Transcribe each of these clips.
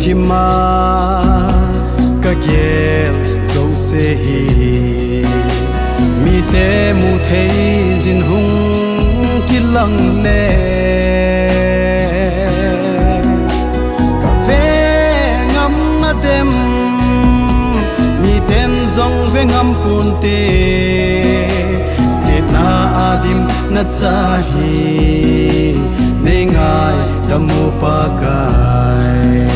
kalungthima Kagel jouse hi Mite mutheiyin hung kilang le Kave ngam nadem miten jong vengam ponte Setna-a nacha Neingaidam pakai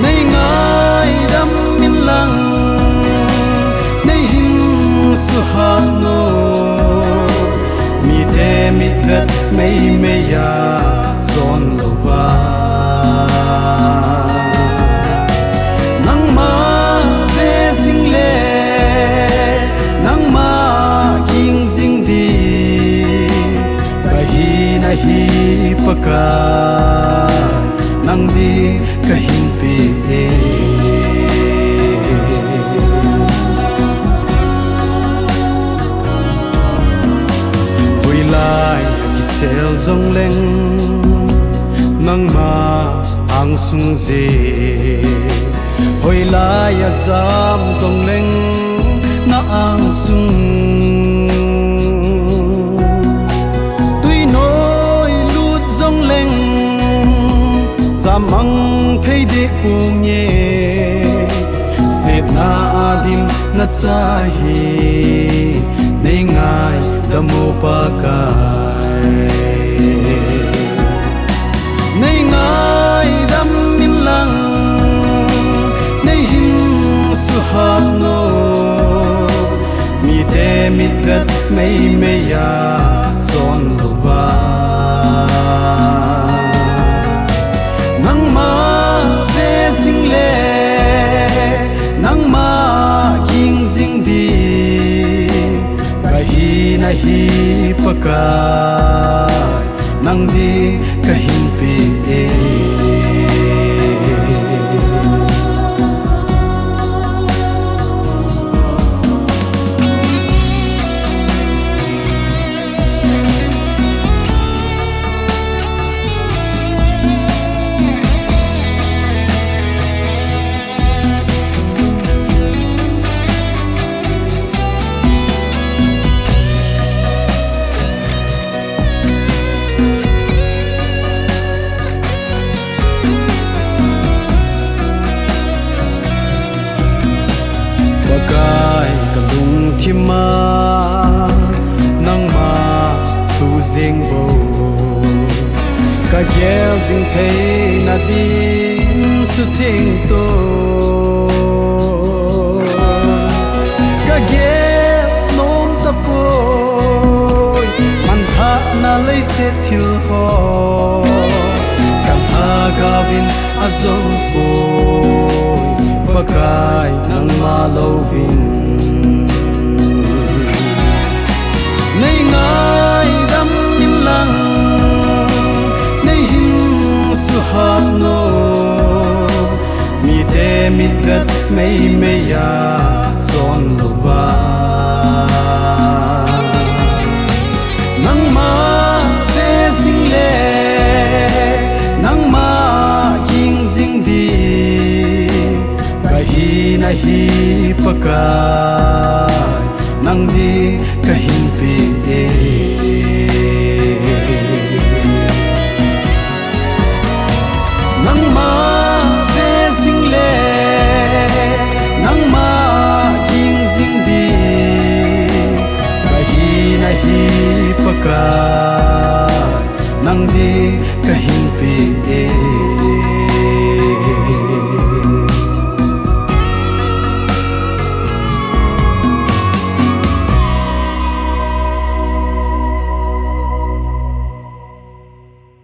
Neingaidam lang neihin suhat no Mite mitvet meiya chon louva Nangma ve jingle Nangma ging jing Kahina hi pakai Nangdin kahinpe Huilai kisel jong leng Nangma ang sungze Huilai azam jong leng na ang sung Mang thấy để buông nhẹ Setna-a nacha Neingaidam pakai Neingaidam lang neihin suhat no Mite mitvet meiya chon louva Nangma ve jingle Nangma ging jing Kahina hi pakai Nangdin kahinpe Pakai kalungthima Nangma thuthang bo Kagel jing nadem sutheng to Kagel nom tapoi mantha na lei se thil ho Kalha gavin azo Pakai Nangma lovin Neingaidam lang neihin suhat no Mite mitvet meiya chon louva Nangma ve jingle Nangma ging jing Kahina hi pakai Nangdin